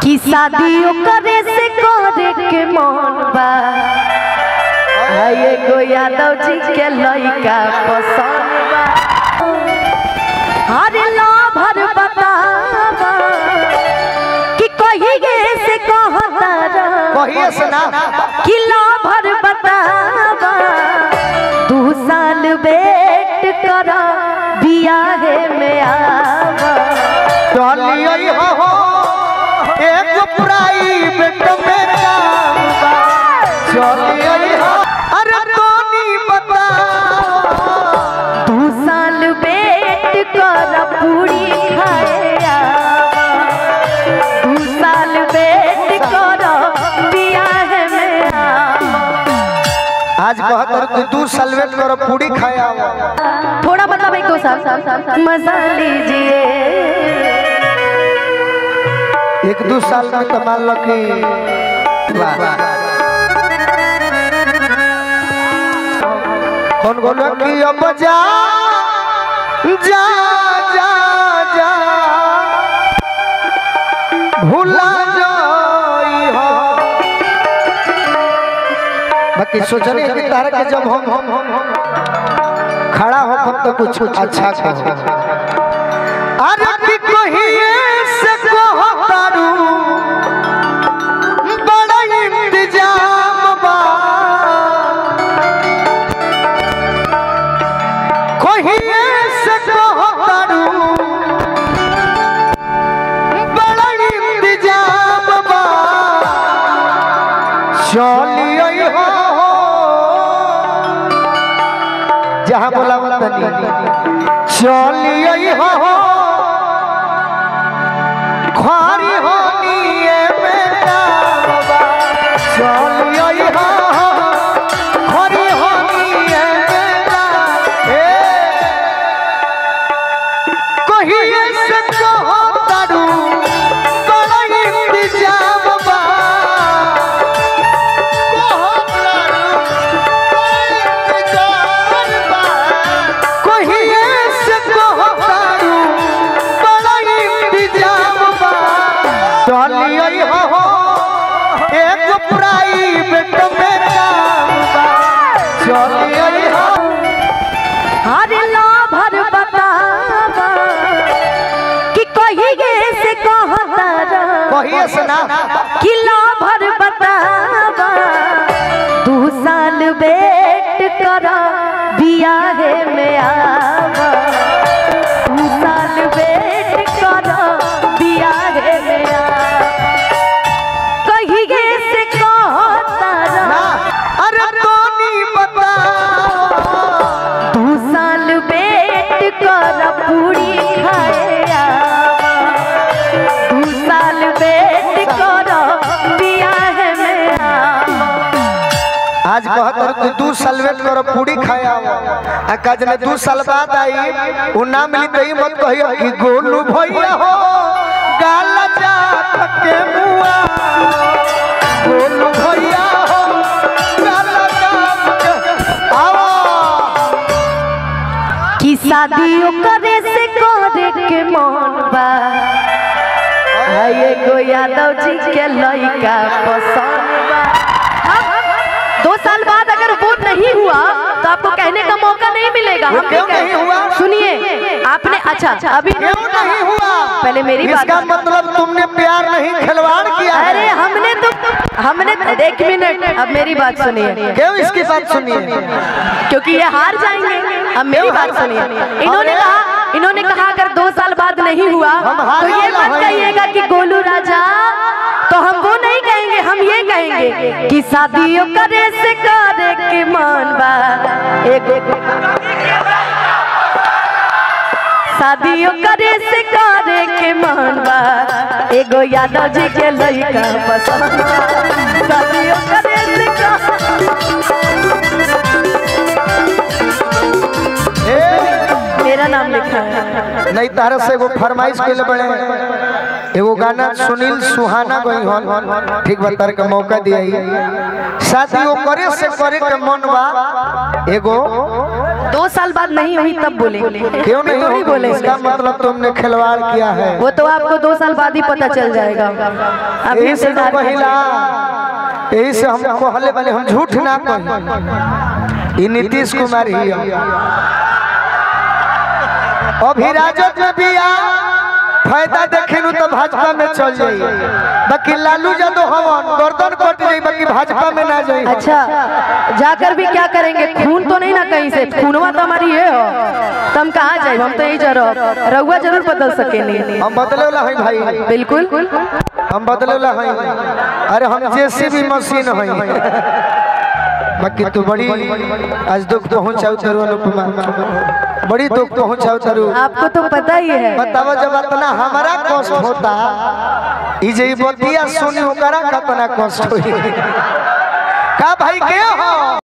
कि शादियों करे से करे के मन बा एगो यादव जी के लइका पसंद बा। हर लाभर बतावा कि कहिए से कहता कहिए से ना कि लाभर बतावा 2 साल वेट कर बियाहे में आवा। चलिए हो एक प्राइवेट में काम बा। चलिए हो अरे तोनी बताओ 2 साल वेट कर पूरी खाए आवा। 2 साल वेट कर बियाहे में आवा। आज कहतर तू 2 साल वेट कर पूरी खाया। थोड़ा मतलब 1-2 साल मजा लीजिए। 1-2 साल में तो मान लो कि कौन बोलो कि अब जा जा जा जा भूला जाई हो। बाकी सोचने कि तारा के जब हम खड़ा हो तो कुछ अच्छा कहो। अरे कि कहिए से कहो तारू बड़ा इंतजाम बा। कहिए से कहो तारू बड़ा इंतजाम बा। चलिए हो जहाँ बोला तनी चलिए हो खारी होनिए में जावा। चलिए हो खारी होनिए में जावा। कहिए से कहो तारू बड़ा इंतजाम बा। कहो तारू इंतजाम बा। कहिए से कहो तारू बड़ा इंतजाम बा। चलिए हो एक प्राइवेट में काम बा। चलिए हो हर लाभर बतावा कि कहिए से कहता कहिए से ना कि लाभर बतावा 2 साल वेट कर बियाहे में आवा। 2 साल वेट कर बियाहे में आवा। कहिए से कहता ना अरे तोनी बताओ 2 साल वेट कर पूरी खाए आवा। 2 साल वेट कर बियाहे में आवा। आज कहतर तू 2 साल वेट कर पूरी खाया। काज ने 2 साल बाद आई उ ना मिली तो ही मत कहियो कि गोलू भैया हो गाल जा के मुआ। गोलू भैया हो गाल जा के आओ कि शादियों करे से करे के मन बा एगो यादव जी के लइका पसंद बा। 2 साल बाद अगर वो नहीं हुआ तो आपको कहने का मौका नहीं मिलेगा। हम क्यों नहीं हुआ? सुनिए आपने अच्छा अभी क्यों नहीं हुआ? पहले मेरी बात। इसका मतलब तुमने प्यार नहीं खिलवाड़ किया। अरे हमने 1 मिनट अब मेरी बात सुनिए। क्यों इसकी बात सुनिए? क्योंकि ये हार जाएंगे। अब मेरी बात सुनिए। इन्होंने कहा अगर 2 साल बाद नहीं हुआ तो ये मत कहिएगा कि गोलू राजा। तो हम वो नहीं कहेंगे, हम ये कहेंगे कि शादियों करे से करे के मन बा शादियों करे से करे के मन बा एगो यादव जी के लइका पसंद बा। शादियों करे से मेरा नाम लिखा है नहीं तारा से वो फरमाइश के लिए बड़े एगो गाना सुनील सुहाना गई हन, ठीक बता के मौका दिया शादी वो करे से करे के मन बा। एगो 2 साल बाद नहीं हुई तब बोले, क्यों नहीं थोड़ी बोले, इसका मतलब तुमने खिलवाड़ किया है। वो तो आपको 2 साल बाद ही पता चल जाएगा। यही से पहिला, यही से हम कहले वाले हम झूठ ना कही। नीतीश कुमार ही अभी राजद में भी फायदा देखे तो भाजपा में चल जाइए, बाकी लालू यादव हम गर्दन कट जाए, बाकी भाजपा में ना जाए। अच्छा जाकर भी क्या करेंगे, खून तो नहीं ना कहीं से, खूनवा तो हमारी ये हो, तो हम कहाँ जाए, हम तो यही जरूर रहुआ जरूर बदल सके नहीं। हम बदले वाला है भाई, बिल्कुल हम बदले वाला है। अरे हम जेसीबी मशीन है। बाकी तू बड़ी आज दुख पहुंचाऊ तरु अनुपमा, बड़ी दुख पहुंचाऊ तरु। आपको तो पता ही है। बताओ जब इतना हमारा कष्ट होता, ये बतिया सुनी ओकरा कितना कष्ट हुई का भाई के हो।